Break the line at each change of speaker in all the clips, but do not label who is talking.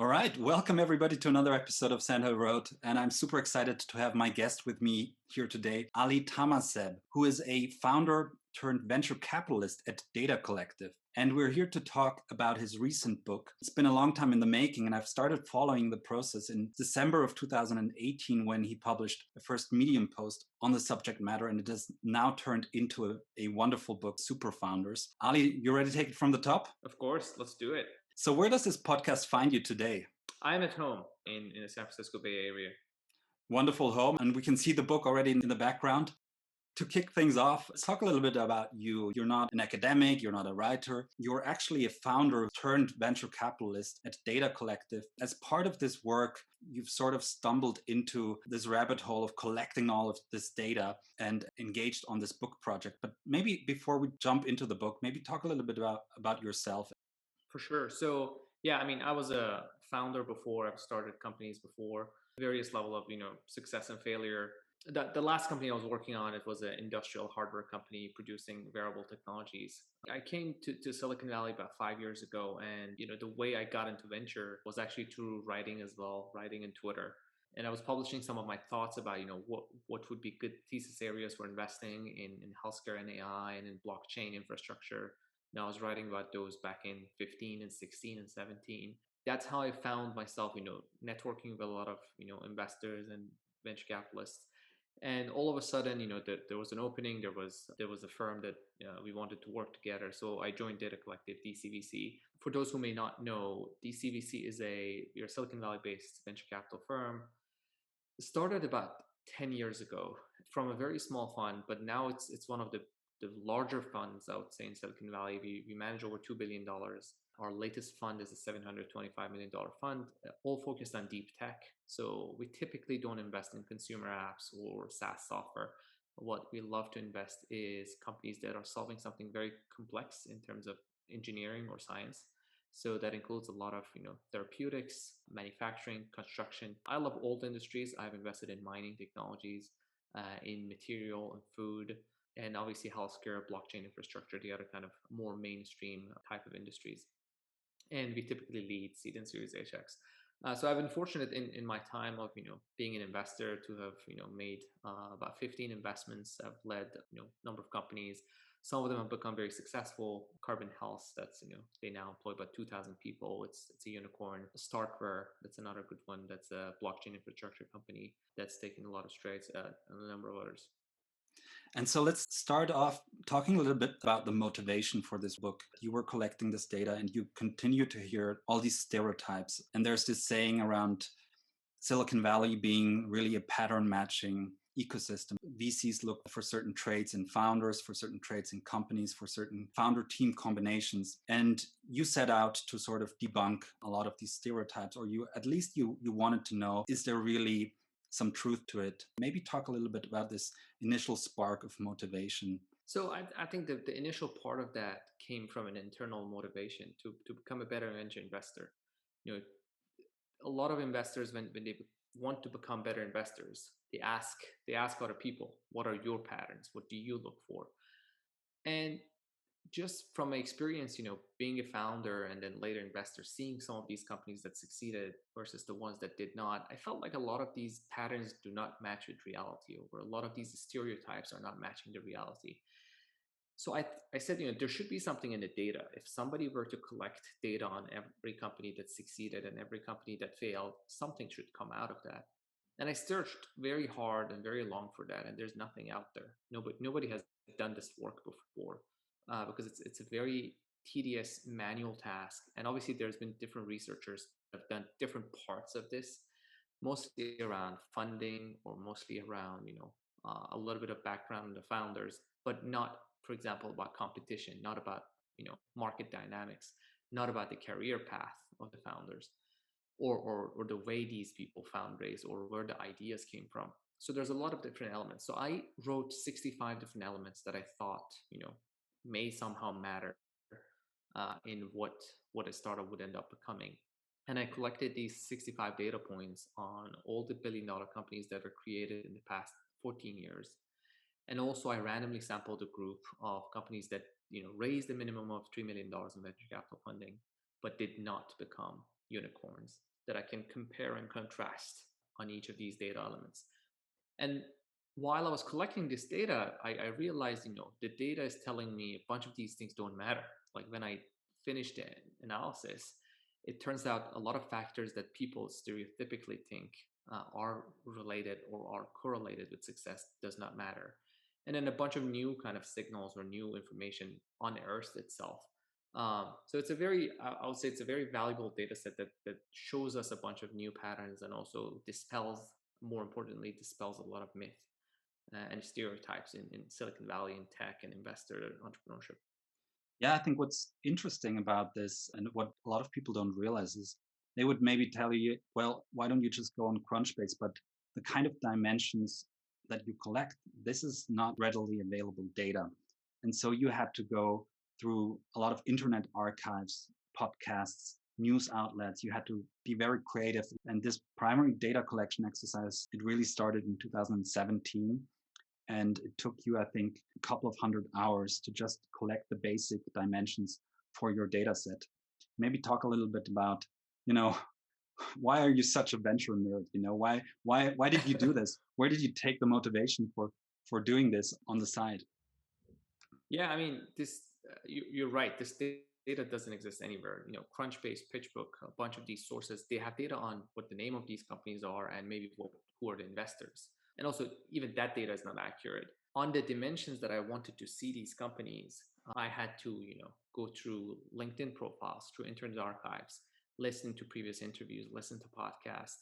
All right, welcome everybody to another episode of Sand Hill Road. And I'm super excited to have my guest with me here today, Ali Tamaseb, who is a founder turned venture capitalist at Data Collective. And we're here to talk about his recent book. It's been a long time in the making, and I've started following the process in December of 2018 when he published the first Medium post on the subject matter, and it has now turned into a wonderful book, Super Founders. Ali, you ready to take it from the top?
Of course, let's do it.
So where does this podcast find you today?
I'm at home in the San Francisco Bay Area.
Wonderful home, and we can see the book already in the background. To kick things off, let's talk a little bit about you. You're not an academic, you're not a writer. You're actually a founder turned venture capitalist at Data Collective. As part of this work, you've sort of stumbled into this rabbit hole of collecting all of this data and engaged on this book project. But maybe before we jump into the book, maybe talk a little bit about yourself.
For sure. So yeah, I was a founder before. I've started companies before, various level of success and failure. The last company I was working on, it was an industrial hardware company producing wearable technologies. I came to Silicon Valley about 5 years ago, and the way I got into venture was actually through writing as well, writing in Twitter. And I was publishing some of my thoughts about what would be good thesis areas for investing in healthcare and AI and in blockchain infrastructure. And I was writing about those back in 15 and 16 and 17. That's how I found myself, networking with a lot of, investors and venture capitalists. And all of a sudden, there was an opening. There was a firm that we wanted to work together. So I joined Data Collective, DCVC. For those who may not know, DCVC is we're a Silicon Valley-based venture capital firm. It started about 10 years ago from a very small fund, but now it's one of the larger funds, I would say, in Silicon Valley. We manage over $2 billion. Our latest fund is a $725 million fund, all focused on deep tech. So we typically don't invest in consumer apps or SaaS software. What we love to invest is companies that are solving something very complex in terms of engineering or science. So that includes a lot of therapeutics, manufacturing, construction. I love old industries. I've invested in mining technologies, in material and food, and obviously healthcare, blockchain infrastructure, the other kind of more mainstream type of industries. And we typically lead seed and Series A checks. So I've been fortunate in my time of being an investor to have made about 15 investments. I've led number of companies. Some of them have become very successful. Carbon Health, that's they now employ about 2,000 people. It's a unicorn. Starkware, that's another good one. That's a blockchain infrastructure company that's taking a lot of strides, and a number of others.
And so let's start off talking a little bit about the motivation for this book. You were collecting this data and you continue to hear all these stereotypes. And there's this saying around Silicon Valley being really a pattern matching ecosystem. VCs look for certain traits in founders, for certain traits in companies, for certain founder team combinations. And you set out to sort of debunk a lot of these stereotypes, or you wanted to know, is there really some truth to it? Maybe talk a little bit about this initial spark of motivation.
So I think that the initial part of that came from an internal motivation to become a better venture investor. You know, a lot of investors, when they want to become better investors, they ask other people, what are your patterns? What do you look for? And just from my experience, being a founder and then later investor, seeing some of these companies that succeeded versus the ones that did not, I felt like a lot of these patterns do not match with reality, or a lot of these stereotypes are not matching the reality. So I said, there should be something in the data. If somebody were to collect data on every company that succeeded and every company that failed, something should come out of that. And I searched very hard and very long for that, and there's nothing out there. Nobody has done this work before, because it's a very tedious manual task. And obviously, there's been different researchers that have done different parts of this, mostly around funding or mostly around a little bit of background in the founders, but not, for example, about competition, not about market dynamics, not about the career path of the founders, or the way these people fundraise or where the ideas came from. So there's a lot of different elements. So I wrote 65 different elements that I thought may somehow matter in what a startup would end up becoming. And I collected these 65 data points on all the billion-dollar companies that were created in the past 14 years. And also, I randomly sampled a group of companies that raised a minimum of $3 million in venture capital funding, but did not become unicorns that I can compare and contrast on each of these data elements. And while I was collecting this data, I realized, the data is telling me a bunch of these things don't matter. Like when I finished the analysis, it turns out a lot of factors that people stereotypically think are related or are correlated with success does not matter. And then a bunch of new kind of signals or new information unearthed itself. So it's a very, I would say it's a very valuable data set that shows us a bunch of new patterns and also more importantly, dispels a lot of myth and stereotypes in Silicon Valley in tech and investor entrepreneurship.
Yeah, I think what's interesting about this and what a lot of people don't realize is they would maybe tell you, well, why don't you just go on Crunchbase? But the kind of dimensions that you collect, this is not readily available data. And so you had to go through a lot of internet archives, podcasts, news outlets. You had to be very creative. And this primary data collection exercise, it really started in 2017. And it took you, I think, a couple of 100 hours to just collect the basic dimensions for your data set. Maybe talk a little bit about, you know, why are you such a venture nerd? Why did you do this? Where did you take the motivation for doing this on the side?
Yeah, I mean, you're right. This data doesn't exist anywhere. Crunchbase, PitchBook, a bunch of these sources, they have data on what the name of these companies are and maybe who are the investors. And also, even that data is not accurate. On the dimensions that I wanted to see these companies, I had to, go through LinkedIn profiles, through internet archives, listen to previous interviews, listen to podcasts.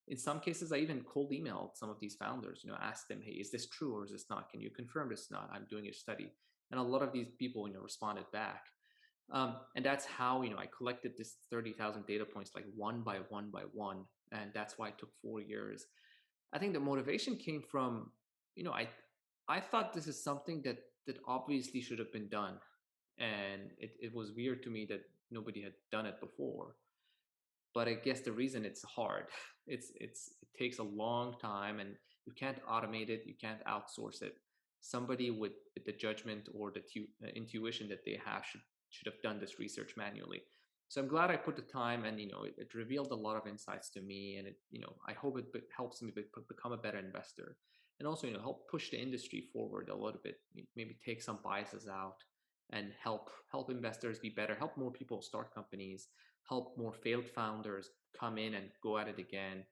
In some cases, I even cold emailed some of these founders, asked them, hey, is this true or is this not? Can you confirm this not? I'm doing a study. And a lot of these people, responded back. And that's how, I collected this 30,000 data points, like one by one by one. And that's why it took 4 years. I think the motivation came from, I thought this is something that obviously should have been done. And it was weird to me that nobody had done it before. But I guess the reason it's hard, it takes a long time and you can't automate it, you can't outsource it. Somebody with the judgment or the intuition that they have should have done this research manually. So I'm glad I put the time, and it revealed a lot of insights to me, and I hope it helps me become a better investor, and also help push the industry forward a little bit, maybe take some biases out, and help investors be better, help more people start companies, help more failed founders come in and go at it again.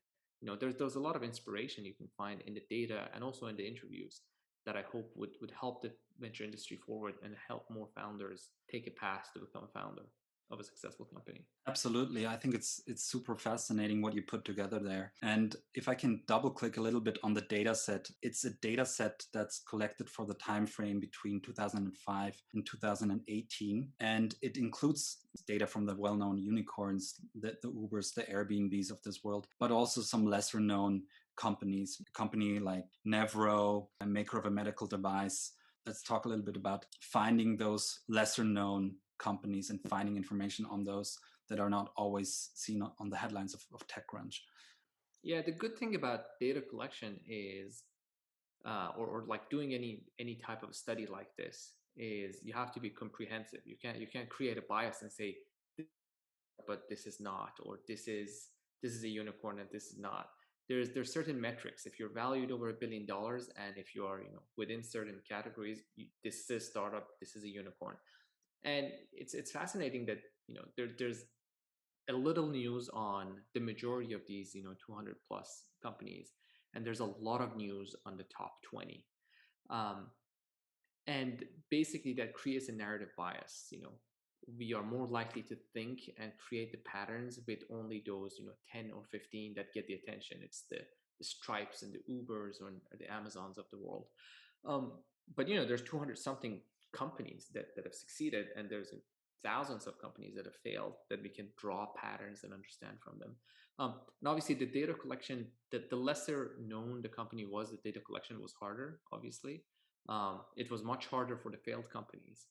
There's a lot of inspiration you can find in the data and also in the interviews that I hope would help the venture industry forward and help more founders take a path to become a founder of a successful company.
Absolutely. I think it's super fascinating what you put together there. And if I can double click a little bit on the data set, it's a data set that's collected for the time frame between 2005 and 2018. And it includes data from the well-known unicorns, the Ubers, the Airbnbs of this world, but also some lesser known companies, a company like Nevro, a maker of a medical device. Let's talk a little bit about finding those lesser known companies and finding information on those that are not always seen on the headlines of TechCrunch.
Yeah, the good thing about data collection is, or like doing any type of study like this, is you have to be comprehensive. You can't create a bias and say, but this is not, or this is a unicorn and this is not. There's certain metrics. If you're valued over $1 billion, and if you are within certain categories, this is a startup, this is a unicorn. And it's fascinating that there's a little news on the majority of these 200 plus companies, and there's a lot of news on the top 20. um, and basically that creates a narrative bias. We are more likely to think and create the patterns with only those 10 or 15 that get the attention. It's the Stripes and the Ubers or the Amazons of the world. But there's 200 something companies that have succeeded, and there's thousands of companies that have failed, that we can draw patterns and understand from them. And obviously the data collection, that the lesser known the company was, the data collection was harder, obviously. It was much harder for the failed companies,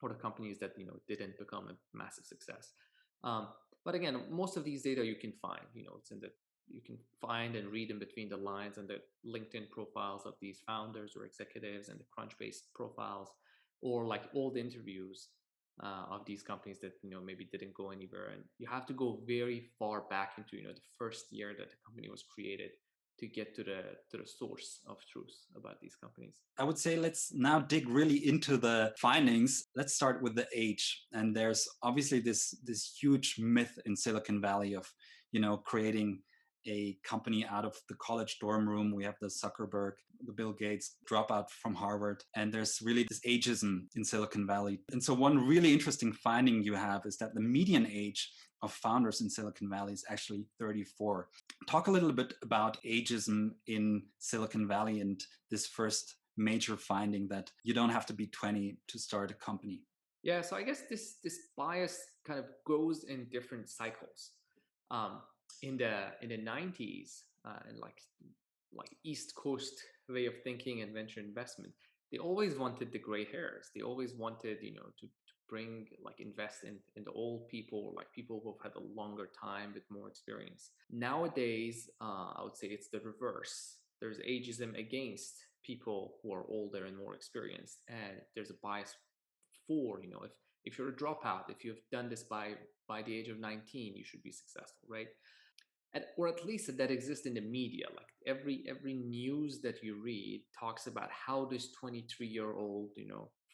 or the companies that didn't become a massive success. But again, most of these data you can find. You can find and read in between the lines and the LinkedIn profiles of these founders or executives, and the Crunchbase profiles, or like old interviews. of these companies that maybe didn't go anywhere, and you have to go very far back into the first year that the company was created to get to the source of truth about these companies.
I would say let's now dig really into the findings. Let's start with the age. And there's obviously this huge myth in Silicon Valley of, creating a company out of the college dorm room. We have the Zuckerberg, the Bill Gates dropout from Harvard, and there's really this ageism in Silicon Valley. And so one really interesting finding you have is that the median age of founders in Silicon Valley is actually 34. Talk a little bit about ageism in Silicon Valley and this first major finding that you don't have to be 20 to start a company.
Yeah, so I guess this bias kind of goes in different cycles. Um, in the 90s, and like East Coast way of thinking and venture investment, they always wanted the gray hairs. They always wanted to bring, like, invest in the old people, like people who've had a longer time with more experience. Nowadays, I would say it's the reverse. There's ageism against people who are older and more experienced, and there's a bias for, if you're a dropout, if you've done this by the age of 19, you should be successful, right? Or at least that exists in the media. Like every news that you read talks about how this 23-year-old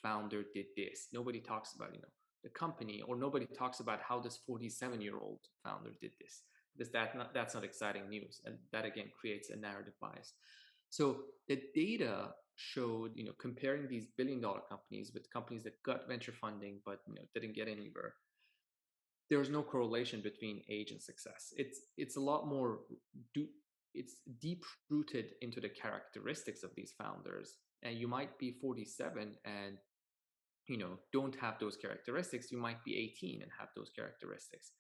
founder did this. Nobody talks about the company, or nobody talks about how this 47-year-old founder did this, because that's not exciting news, and that again creates a narrative bias. So the data showed, comparing these billion-dollar companies with companies that got venture funding but didn't get anywhere, there's no correlation between age and success. It's a lot more it's deep rooted into the characteristics of these founders. And you might be 47 and don't have those characteristics. You might be 18 and have those characteristics.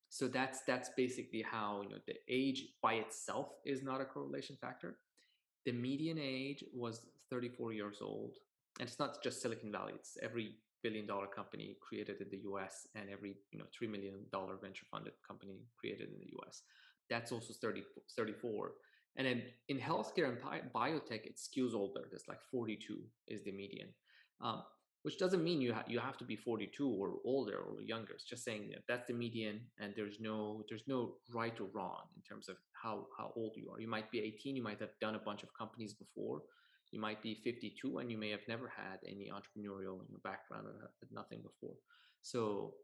So that's basically how the age by itself is not a correlation factor. The median age was 34 years old, and it's not just Silicon Valley. It's every billion-dollar company created in the US, and every $3 million venture funded company created in the US. That's also 34. And then in healthcare and biotech, it skews older. There's like 42 is the median. Which doesn't mean you have to be 42 or older or younger. It's just saying that's the median, and there's no right or wrong in terms of how old you are. You might be 18, you might have done a bunch of companies before. You might be 52, and you may have never had any entrepreneurial background or had nothing before. So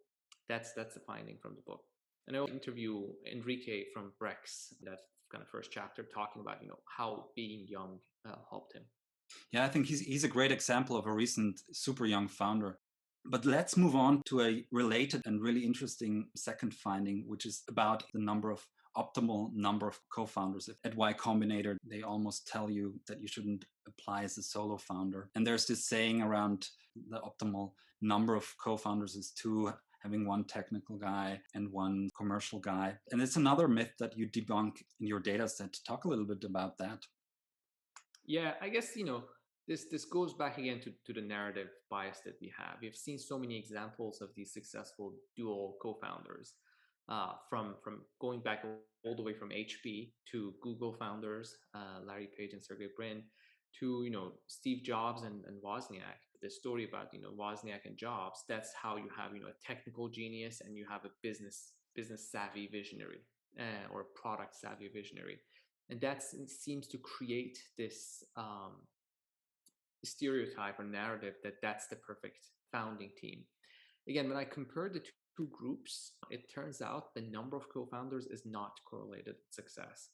that's the finding from the book. And I interview Enrique from Brex, that kind of first chapter, talking about how being young helped him.
Yeah, I think he's a great example of a recent super young founder. But let's move on to a related and really interesting second finding, which is about the optimal number of co-founders. At Y Combinator, they almost tell you that you shouldn't apply as a solo founder. And there's this saying around the optimal number of co-founders is two, having one technical guy and one commercial guy. And it's another myth that you debunk in your data set. Talk a little bit about that.
Yeah, I guess this goes back again to the narrative bias that we have. We've seen so many examples of these successful dual co-founders, from going back all the way from HP to Google founders, Larry Page and Sergey Brin, to Steve Jobs and Wozniak. The story about Wozniak and Jobs. That's how you have a technical genius, and you have a business savvy visionary, or a product savvy visionary. And that seems to create this stereotype or narrative that that's the perfect founding team. Again, when I compare the two groups, it turns out the number of co-founders is not correlated with success.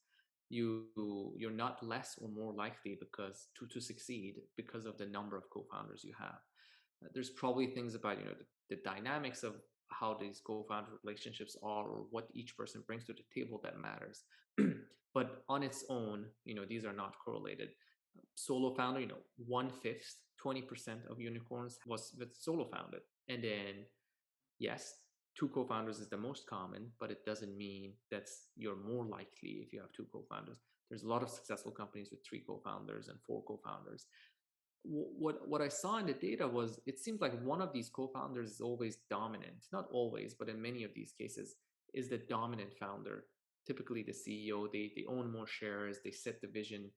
You're not less or more likely because to succeed because of the number of co-founders you have. There's probably things about the dynamics of how these co-founder relationships are, or what each person brings to the table, that matters. But on its own, these are not correlated. Solo founder, 1/5, 20% of unicorns was with solo founded. And then, yes, two co-founders is the most common, but it doesn't mean that's you're more likely if you have two co-founders. There's a lot of successful companies with 3 co-founders and 4 co-founders. What I saw in the data was, it seems like one of these co-founders is always dominant. Not always, but in many of these cases, is the dominant founder. Typically the CEO. They own more shares, they set the vision.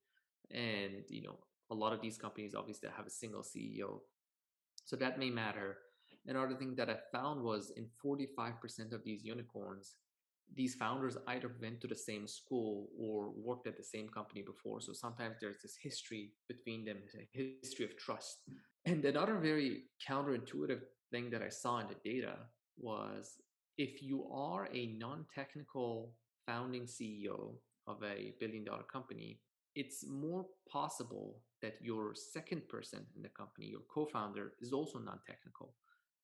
And a lot of these companies obviously have a single CEO, so that may matter. Another thing that I found was in 45% of these unicorns, these founders either went to the same school or worked at the same company before. So sometimes there's this history between them, a history of trust. And another very counterintuitive thing that I saw in the data was if you are a non technical founding CEO of a billion-dollar company, it's more possible that your second person in the company, your co founder, is also non technical,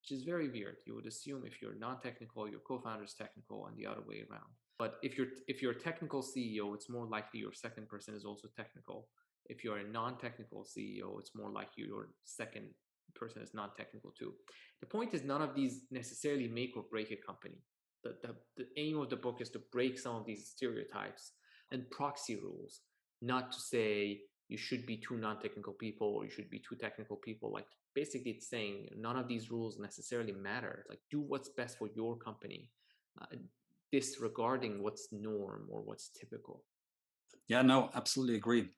which is very weird. You would assume if you're non-technical, your co-founder is technical, and the other way around. But if you're a technical CEO, it's more likely your second person is also technical. If you're a non-technical CEO, it's more likely your second person is non-technical too. The point is none of these necessarily make or break a company. The aim of the book is to break some of these stereotypes and proxy rules, not to say you should be two non-technical people or you should be two technical people. Like basically it's saying none of these rules necessarily matter. Like do what's best for your company, disregarding what's norm or what's typical.
Yeah, no, absolutely agree.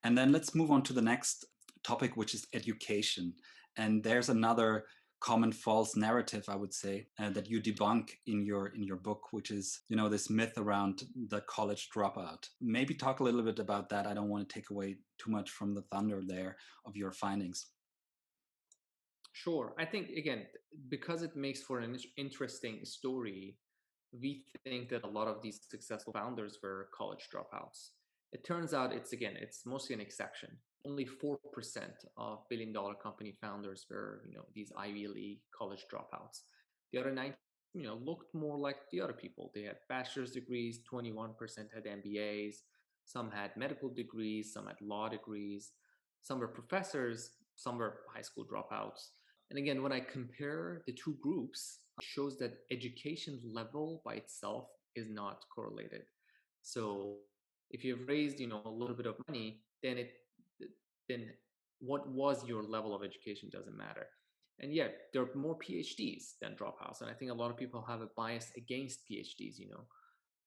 And then let's move on to the next topic, which is education. And there's another common false narrative, I would say, that you debunk in your book, which is, you know, this myth around the college dropout. Maybe talk a little bit about that. I don't want to take away too much from the thunder there of your findings.
Sure. I think, again, because it makes for an interesting story, we think that a lot of these successful founders were college dropouts. It turns out it's mostly an exception. Only 4% of billion-dollar company founders were, these Ivy League college dropouts. The other 9, looked more like the other people. They had bachelor's degrees, 21% had MBAs, some had medical degrees, some had law degrees, some were professors, some were high school dropouts. And again, when I compare the two groups, it shows that education level by itself is not correlated. So if you've raised, a little bit of money, then what was your level of education doesn't matter. And yet there are more PhDs than dropouts. And I think a lot of people have a bias against PhDs,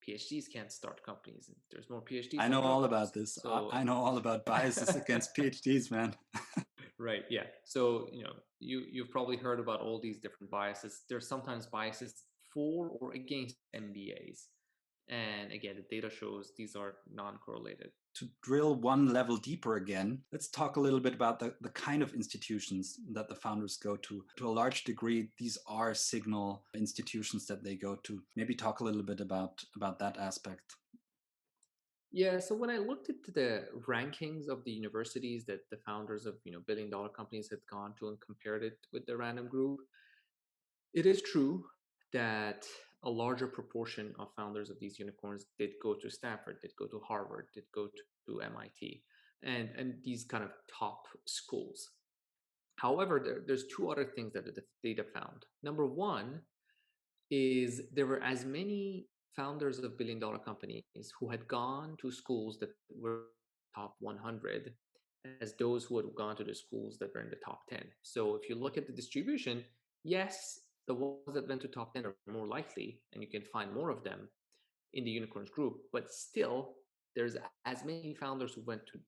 PhDs can't start companies. And there's more PhDs
I
than
know all
dropouts.
about this.
So
I know all about biases against PhDs, man.
Right. Yeah. So, you've probably heard about all these different biases. There's sometimes biases for or against MBAs. And again, the data shows these are non-correlated.
To drill one level deeper again, let's talk a little bit about the kind of institutions that the founders go to. To a large degree, these are signal institutions that they go to. Maybe talk a little bit about that aspect.
Yeah, so when I looked at the rankings of the universities that the founders of, billion-dollar companies had gone to and compared it with the random group, it is true that a larger proportion of founders of these unicorns did go to Stanford, did go to Harvard, did go to MIT, and these kind of top schools. However, there's two other things that the data found. Number one is there were as many founders of billion-dollar companies who had gone to schools that were top 100 as those who had gone to the schools that were in the top 10. So if you look at the distribution, yes, the ones that went to top 10 are more likely, and you can find more of them in the unicorns group, but still there's as many founders who went to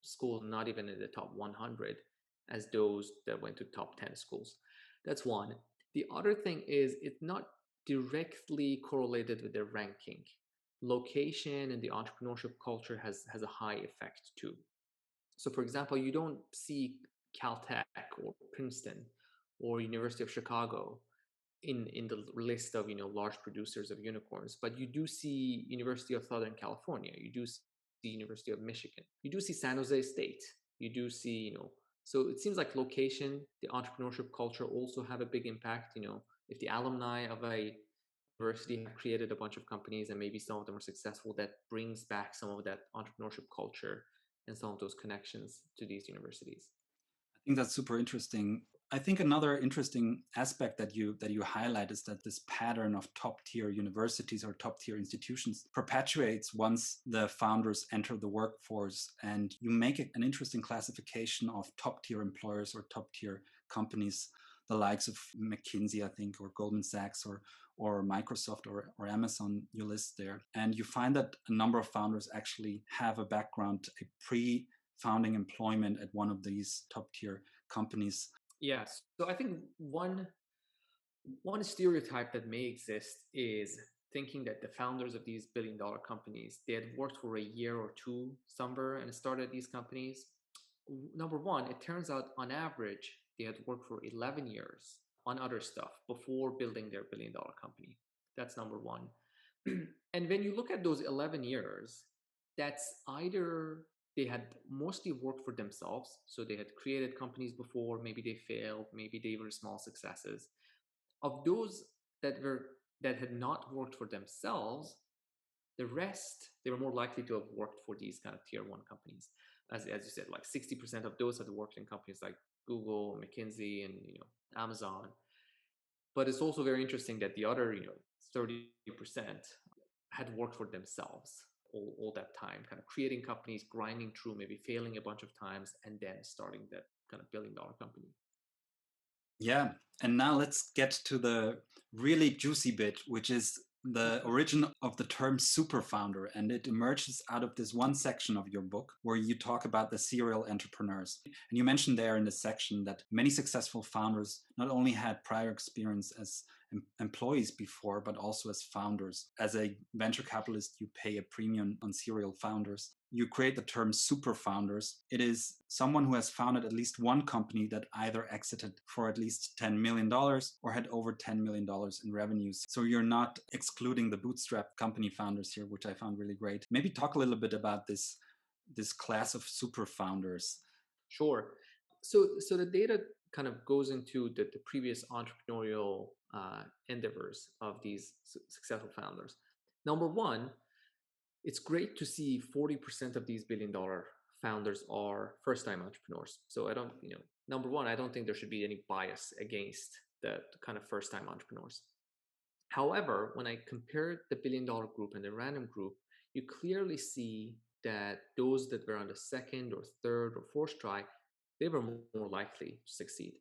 schools not even in the top 100 as those that went to top 10 schools. That's one. The other thing is it's not directly correlated with their ranking. Location and the entrepreneurship culture has a high effect too. So for example, you don't see Caltech or Princeton or University of Chicago in the list of large producers of unicorns, but you do see University of Southern California, you do see University of Michigan, you do see San Jose State, you do see so it seems like location, the entrepreneurship culture also have a big impact. If the alumni of a university have created a bunch of companies and maybe some of them are successful, that brings back some of that entrepreneurship culture and some of those connections to these universities.
I think that's super interesting. I think another interesting aspect that you highlight is that this pattern of top tier universities or top tier institutions perpetuates once the founders enter the workforce, and you make an interesting classification of top tier employers or top tier companies, the likes of McKinsey, I think, or Goldman Sachs, or Microsoft, or Amazon, you list there. And you find that a number of founders actually have a background, a pre-founding employment at one of these top tier companies.
Yes. So I think one One stereotype that may exist is thinking that the founders of these billion-dollar companies, they had worked for a year or two somewhere and started these companies. Number one, it turns out on average, they had worked for 11 years on other stuff before building their billion-dollar company. That's number one. And when you look at those 11 years, that's either they had mostly worked for themselves, so they had created companies before, maybe they failed, maybe they were small successes. Of those that had not worked for themselves, the rest, they were more likely to have worked for these kind of tier one companies. As you said, like 60% of those had worked in companies like Google, McKinsey, and Amazon. But it's also very interesting that the other 30% had worked for themselves all that time, kind of creating companies, grinding through, maybe failing a bunch of times, and then starting that kind of billion-dollar company.
Yeah. And now let's get to the really juicy bit, which is the origin of the term super founder. And it emerges out of this one section of your book where you talk about the serial entrepreneurs. And you mentioned there in this section that many successful founders not only had prior experience as employees before, but also as founders. As a venture capitalist, you pay a premium on serial founders. You create the term super founders. It is someone who has founded at least one company that either exited for at least $10 million or had over $10 million in revenues. So you're not excluding the bootstrap company founders here, which I found really great. Maybe talk a little bit about this class of super founders.
Sure. So the data kind of goes into the previous entrepreneurial endeavors of these successful founders. Number one, it's great to see 40% of these billion-dollar founders are first-time entrepreneurs. So I don't, number one, I don't think there should be any bias against the kind of first-time entrepreneurs. However, when I compare the billion-dollar group and the random group, you clearly see that those that were on the second or third or fourth try, they were more likely to succeed,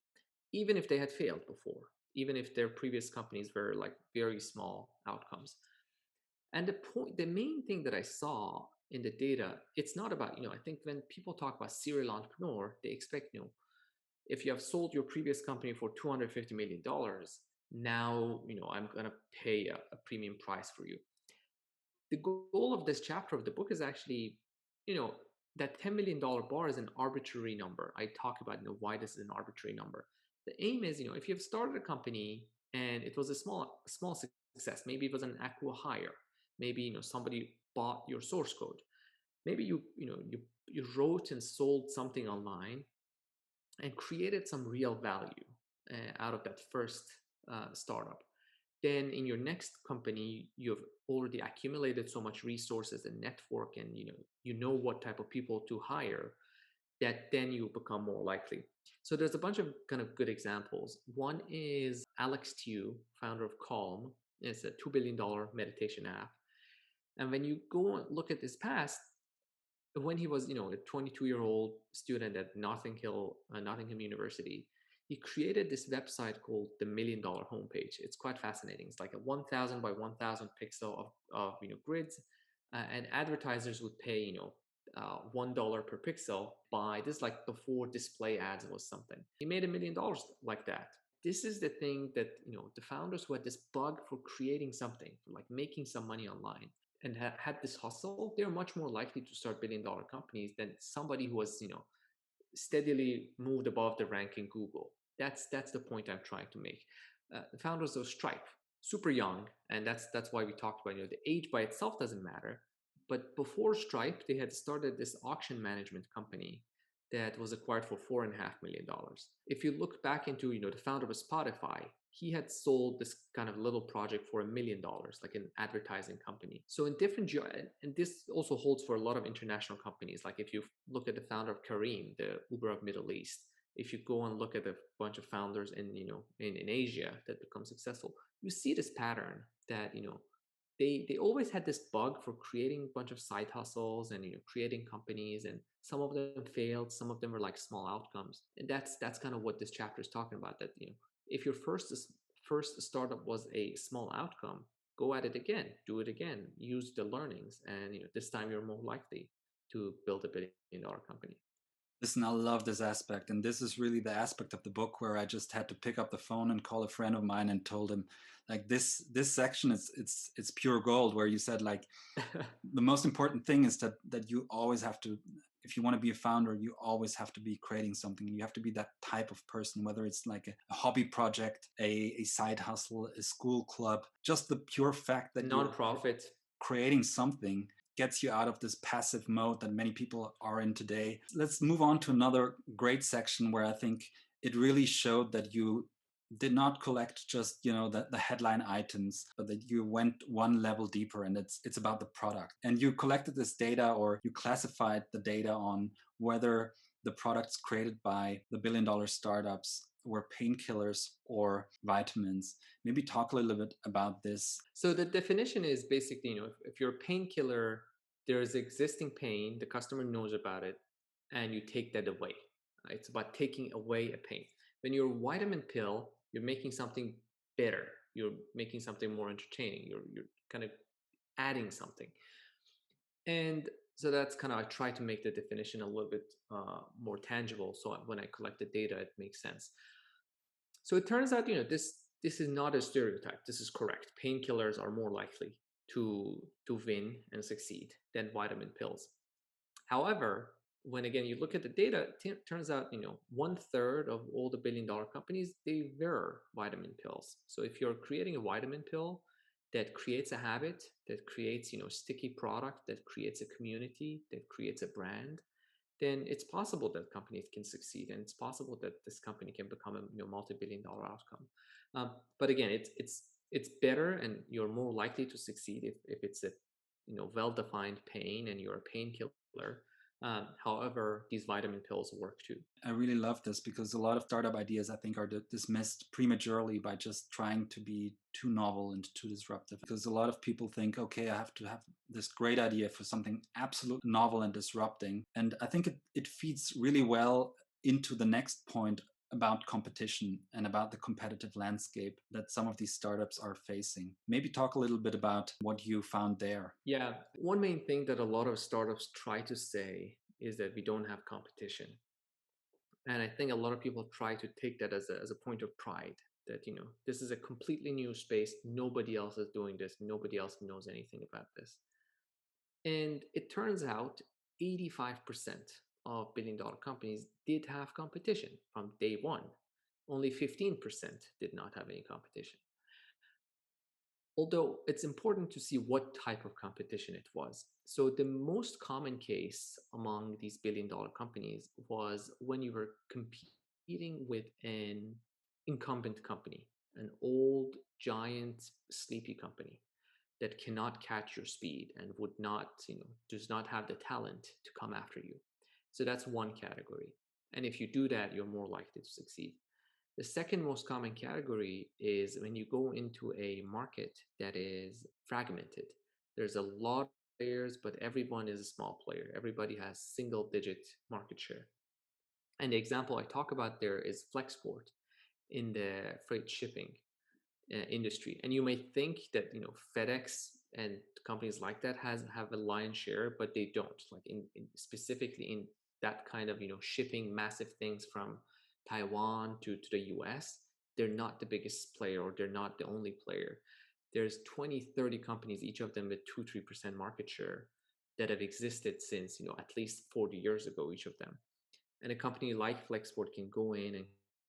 even if they had failed before, even if their previous companies were like very small outcomes. And the main thing that I saw in the data, it's not about, I think when people talk about serial entrepreneur, they expect, if you have sold your previous company for $250 million, now, I'm going to pay a premium price for you. The goal of this chapter of the book is actually, that $10 million bar is an arbitrary number. I talk about, why this is an arbitrary number. The aim is, if you've started a company and it was a small success, maybe it was an acqui-hire, maybe, somebody bought your source code. Maybe you wrote and sold something online and created some real value out of that first startup. Then in your next company, you've already accumulated so much resources and network, and you know what type of people to hire, that then you become more likely. So there's a bunch of kind of good examples. One is Alex Tew, founder of Calm. It's a $2 billion meditation app. And when you go and look at his past, when he was, a 22-year-old student at Nottingham University, he created this website called the $1 Million Homepage. It's quite fascinating. It's like a 1,000 by 1,000 pixel of grids, and advertisers would pay $1 per pixel. By this, like before display ads was something. He made $1 million like that. This is the thing that the founders who had this bug for creating something, for like making some money online, and had this hustle, they're much more likely to start billion-dollar companies than somebody who was steadily moved above the rank in Google. That's the point I'm trying to make. The founders of Stripe, super young, and that's why we talked about the age by itself doesn't matter. But before Stripe, they had started this auction management company that was acquired for $4.5 million. If you look back into the founder of Spotify, he had sold this kind of little project for $1 million, like an advertising company. So in different, and this also holds for a lot of international companies. Like if you look at the founder of Careem, the Uber of Middle East, if you go and look at a bunch of founders in Asia that become successful, you see this pattern that they always had this bug for creating a bunch of side hustles and creating companies, and some of them failed, some of them were like small outcomes. And that's kind of what this chapter is talking about, that if your first startup was a small outcome, go at it again, do it again, use the learnings, and this time you're more likely to build a $1 billion company.
Listen, I love this aspect. And this is really the aspect of the book where I just had to pick up the phone and call a friend of mine and told him, like, this section is it's pure gold, where you said, like, the most important thing is that you always have to, if you want to be a founder, you always have to be creating something. You have to be that type of person, whether it's like a hobby project, a side hustle, a school club. Just the pure fact that you're
Non-profit.
creating something gets you out of this passive mode that many people are in today. Let's move on to another great section where I think it really showed that you did not collect just, you know, the headline items, but that you went one level deeper, and it's about the product. And you collected this data, or you classified the data on whether the products created by the billion-dollar startups were painkillers or vitamins. Maybe talk a little bit about this.
So the definition is basically, if you're a painkiller, there's existing pain, the customer knows about it, and you take that away. It's about taking away a pain. When you're a vitamin pill, you're making something better. You're making something more entertaining. You're kind of adding something. And so that's kind of, I try to make the definition a little bit more tangible. So when I collect the data, it makes sense. So it turns out, this is not a stereotype. This is correct. Painkillers are more likely to win and succeed than vitamin pills. However, when again you look at the data, it turns out 1/3 of all the billion-dollar companies, they were vitamin pills. So if you're creating a vitamin pill that creates a habit, that creates sticky product, that creates a community, that creates a brand, then it's possible that companies can succeed, and it's possible that this company can become a multi-billion-dollar outcome. But again, it's better, and you're more likely to succeed if it's a well-defined pain and you're a painkiller. However, these vitamin pills work too.
I really love this because a lot of startup ideas, I think, are dismissed prematurely by just trying to be too novel and too disruptive. Because a lot of people think, okay, I have to have this great idea for something absolutely novel and disrupting. And I think it feeds really well into the next point about competition and about the competitive landscape that some of these startups are facing. Maybe talk a little bit about what you found there.
Yeah, one main thing that a lot of startups try to say is that we don't have competition. And I think a lot of people try to take that as a point of pride, that this is a completely new space, nobody else is doing this, nobody else knows anything about this. And it turns out 85% of billion-dollar companies did have competition from day one. Only 15% did not have any competition. Although it's important to see what type of competition it was. So the most common case among these billion-dollar companies was when you were competing with an incumbent company, an old, giant, sleepy company that cannot catch your speed and would not, does not have the talent to come after you. So that's one category. And if you do that, you're more likely to succeed. The second most common category is when you go into a market that is fragmented. There's a lot of players, but everyone is a small player. Everybody has single digit market share. And the example I talk about there is Flexport in the freight shipping industry. And you may think that FedEx and companies like that have a lion's share, but they don't. Like specifically in that kind of shipping massive things from Taiwan to the US, they're not the biggest player, or they're not the only player. There's 20, 30 companies, each of them with 2-3% market share, that have existed since at least 40 years ago, each of them. And a company like Flexport can go in and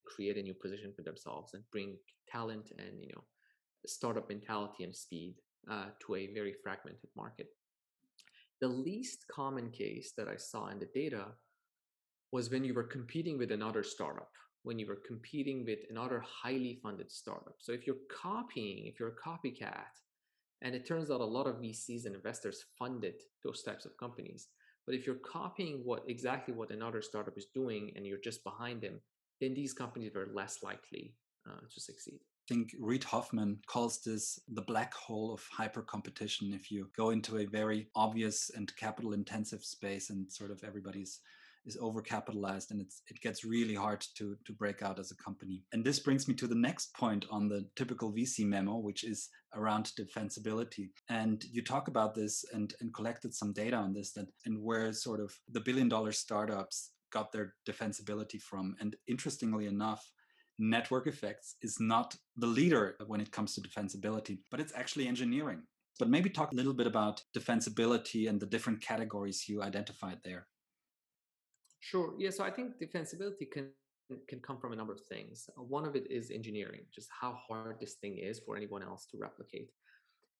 create a new position for themselves and bring talent and startup mentality and speed to a very fragmented market. The least common case that I saw in the data was when you were competing with another startup, when you were competing with another highly funded startup. So if you're a copycat, and it turns out a lot of VCs and investors funded those types of companies. But if you're copying exactly what another startup is doing and you're just behind them, then these companies are less likely to succeed.
I think Reid Hoffman calls this the black hole of hyper competition. If you go into a very obvious and capital intensive space and sort of everybody's is overcapitalized, and it gets really hard to break out as a company. And this brings me to the next point on the typical VC memo, which is around defensibility. And you talk about this and collected some data on this, and where sort of the billion-dollar startups got their defensibility from. And interestingly enough, network effects is not the leader when it comes to defensibility, but it's actually engineering. But maybe talk a little bit about defensibility and the different categories you identified there.
Sure. Yeah. So I think defensibility can come from a number of things. One of it is engineering, just how hard this thing is for anyone else to replicate.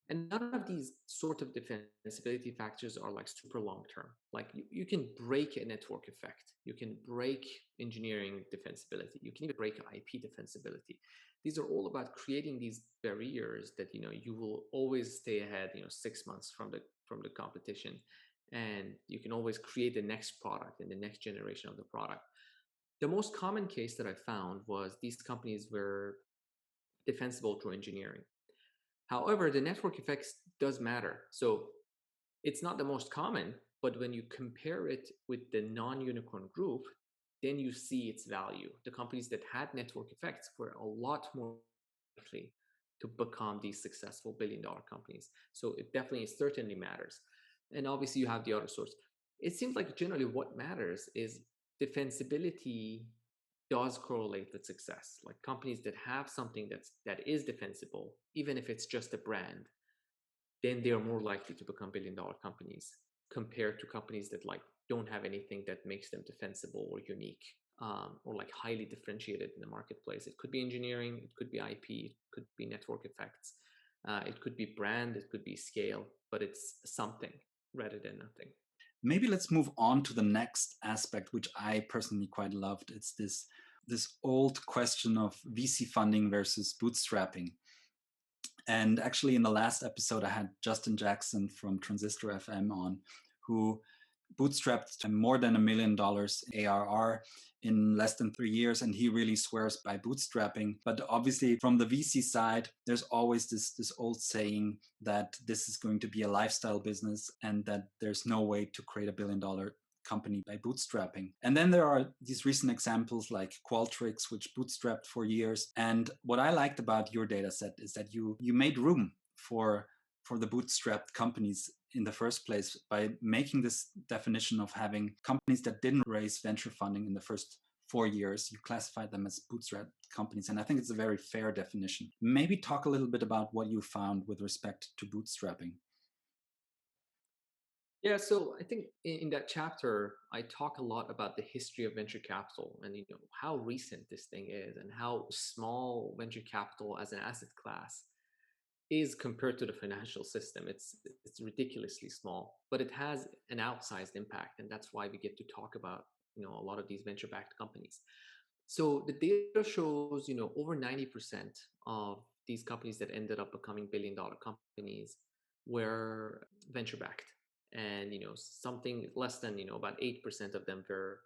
And none of these sort of defensibility factors are like super long term. Like you can break a network effect, you can break engineering defensibility, you can even break IP defensibility. These are all about creating these barriers that you will always stay ahead, 6 months from the competition, and you can always create the next product and the next generation of the product. The most common case that I found was these companies were defensible through engineering. However, the network effects does matter. So it's not the most common, but when you compare it with the non-unicorn group, then you see its value. The companies that had network effects were a lot more likely to become these successful billion-dollar companies. So it definitely certainly matters. And obviously you have the other source. It seems like generally what matters is defensibility does correlate with success. Like companies that have something that is defensible, even if it's just a brand, then they are more likely to become billion-dollar companies compared to companies that like don't have anything that makes them defensible or unique, or like highly differentiated in the marketplace. It could be engineering, it could be IP, it could be network effects, it could be brand, it could be scale, but it's something rather than nothing.
Maybe let's move on to the next aspect, which I personally quite loved. It's this old question of VC funding versus bootstrapping. And actually, in the last episode, I had Justin Jackson from Transistor FM on, who bootstrapped more than $1 million ARR in less than 3 years, and he really swears by bootstrapping. But obviously, from the VC side, there's always this old saying that this is going to be a lifestyle business and that there's no way to create a $1 billion company by bootstrapping. And then there are these recent examples like Qualtrics, which bootstrapped for years. And what I liked about your data set is that you made room for the bootstrapped companies in the first place by making this definition of having companies that didn't raise venture funding in the first 4 years. You classified them as bootstrapped companies. And I think it's a very fair definition. Maybe talk a little bit about what you found with respect to bootstrapping.
Yeah, so I think in that chapter, I talk a lot about the history of venture capital and how recent this thing is and how small venture capital as an asset class is compared to the financial system. It's ridiculously small, but it has an outsized impact, and that's why we get to talk about a lot of these venture-backed companies. So the data shows over 90% of these companies that ended up becoming billion-dollar companies were venture-backed, and something less than about 8% of them were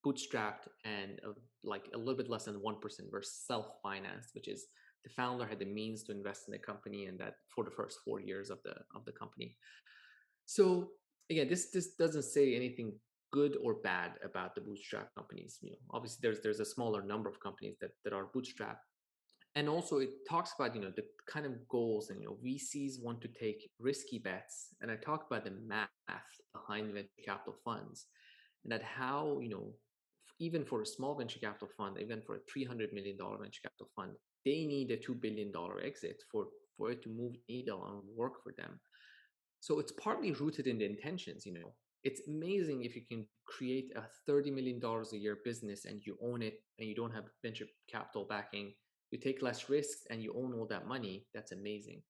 bootstrapped, and like a little bit less than 1% were self-financed, which is the founder had the means to invest in the company, and that for the first 4 years of the company. So again, this doesn't say anything good or bad about the bootstrap companies. Obviously there's a smaller number of companies that are bootstrapped, and also it talks about the kind of goals, and VCs want to take risky bets, and I talk about the math behind venture capital funds, and that how even for a small venture capital fund, even for a $300 million venture capital fund, they need a $2 billion exit for it to move the needle and work for them. So it's partly rooted in the intentions. It's amazing if you can create a $30 million a year business and you own it and you don't have venture capital backing. You take less risks and you own all that money. That's amazing.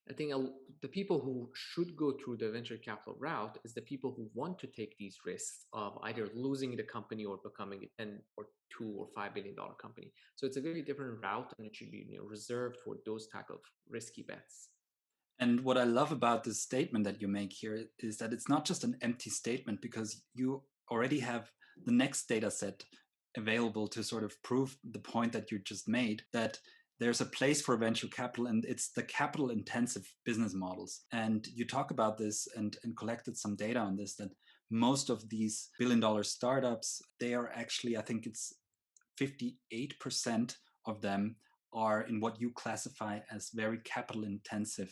I think the people who should go through the venture capital route is the people who want to take these risks of either losing the company or becoming a 10 or 2 or $5 billion company. So it's a very different route, and it should be reserved for those type of risky bets.
And what I love about this statement that you make here is that it's not just an empty statement, because you already have the next data set available to sort of prove the point that you just made, that there's a place for venture capital, and it's the capital intensive business models. And you talk about this and collected some data on this, that most of these $1 billion startups, they are actually, I think it's 58% of them are in what you classify as very capital intensive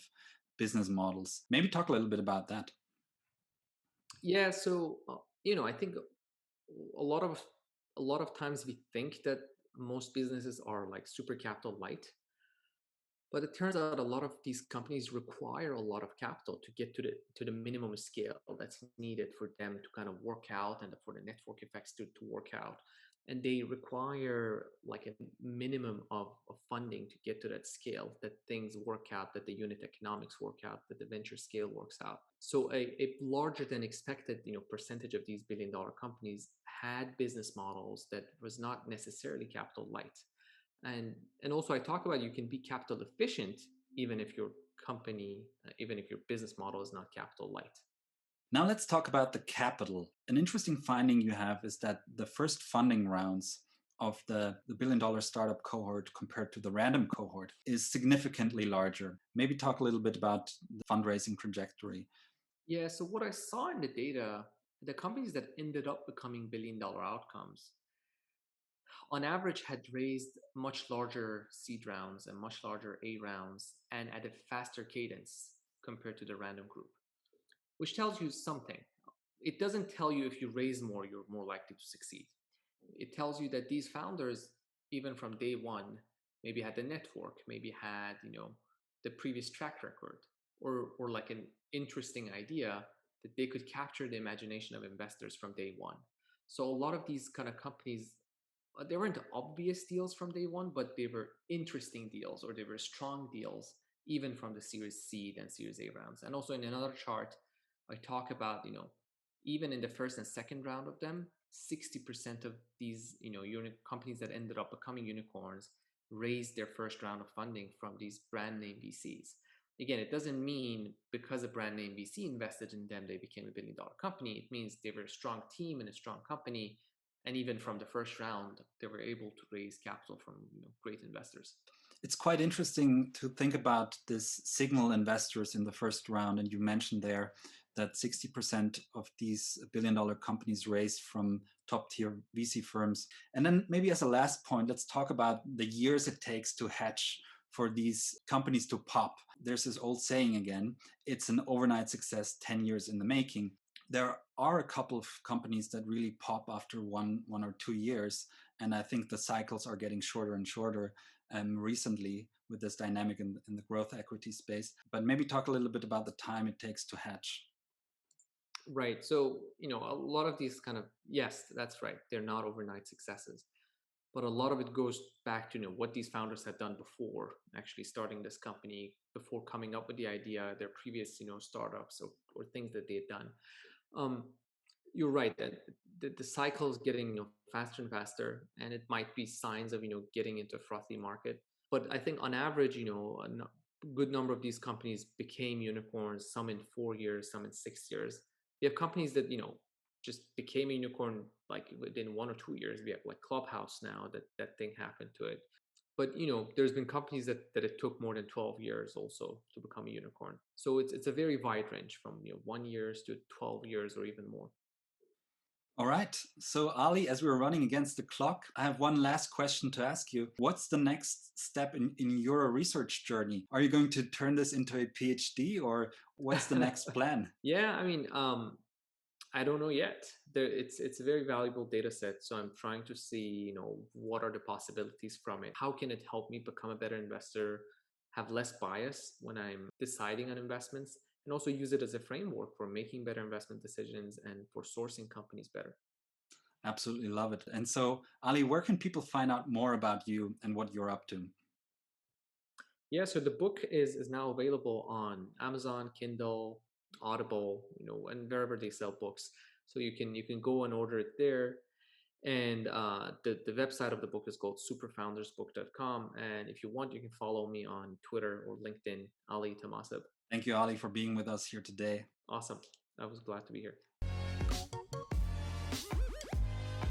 business models. Maybe talk a little bit about that.
Yeah, so I think a lot of a lot of times we think that most businesses are like super capital light, but it turns out a lot of these companies require a lot of capital to get to the minimum scale that's needed for them to kind of work out and for the network effects to work out. And they require like a minimum of funding to get to that scale, that things work out, that the unit economics work out, that the venture scale works out. So a larger than expected, percentage of these billion-dollar companies had business models that was not necessarily capital light. And also I talk about you can be capital efficient even if your company, even if your business model is not capital light.
Now let's talk about the capital. An interesting finding you have is that the first funding rounds of the billion-dollar startup cohort compared to the random cohort is significantly larger. Maybe talk a little bit about the fundraising trajectory.
Yeah, so what I saw in the data, the companies that ended up becoming billion-dollar outcomes on average had raised much larger seed rounds and much larger A rounds and at a faster cadence compared to the random group, which tells you something. It doesn't tell you if you raise more, you're more likely to succeed. It tells you that these founders, even from day one, maybe had the network, maybe had, the previous track record, or like an interesting idea that they could capture the imagination of investors from day one. So a lot of these kind of companies, they weren't obvious deals from day one, but they were interesting deals or they were strong deals, even from the Series Seed and Series A rounds. And also in another chart, I talk about, even in the first and second round of them, 60% of these, companies that ended up becoming unicorns raised their first round of funding from these brand name VCs. Again, it doesn't mean because a brand name VC invested in them, they became a billion-dollar company. It means they were a strong team and a strong company, and even from the first round they were able to raise capital from great investors.
It's quite interesting to think about this signal investors in the first round, and you mentioned there that 60% of these billion-dollar companies raised from top-tier VC firms. And then maybe as a last point, let's talk about the years it takes to hatch for these companies to pop. There's this old saying again, it's an overnight success, 10 years in the making. There are a couple of companies that really pop after one or 2 years, and I think the cycles are getting shorter and shorter recently with this dynamic in the growth equity space. But maybe talk a little bit about the time it takes to hatch.
Right. So, a lot of these kind of, yes, that's right. They're not overnight successes, but a lot of it goes back to, what these founders had done before actually starting this company, before coming up with the idea, their previous, startups or things that they had done. Um, you're right that the cycle is getting, faster and faster, and it might be signs of, getting into a frothy market. But I think on average, a good number of these companies became unicorns, some in 4 years, some in 6 years. We have companies that, just became a unicorn like within 1 or 2 years. We have like Clubhouse now that thing happened to it. But there's been companies that it took more than 12 years also to become a unicorn. So it's a very wide range from 1 years to 12 years or even more.
All right. So, Ali, as we're running against the clock, I have one last question to ask you. What's the next step in your research journey? Are you going to turn this into a PhD, or what's the next plan?
Yeah, I mean, I don't know yet. It's a very valuable data set, so I'm trying to see, what are the possibilities from it. How can it help me become a better investor, have less bias when I'm deciding on investments, and also use it as a framework for making better investment decisions and for sourcing companies better.
Absolutely love it. And so, Ali, where can people find out more about you and what you're up to?
Yeah, so the book is now available on Amazon, Kindle, Audible, and wherever they sell books. So you can go and order it there. And the website of the book is called superfoundersbook.com. And if you want, you can follow me on Twitter or LinkedIn, Ali Tamaseb.
Thank you, Ali, for being with us here today.
Awesome. I was glad to be here.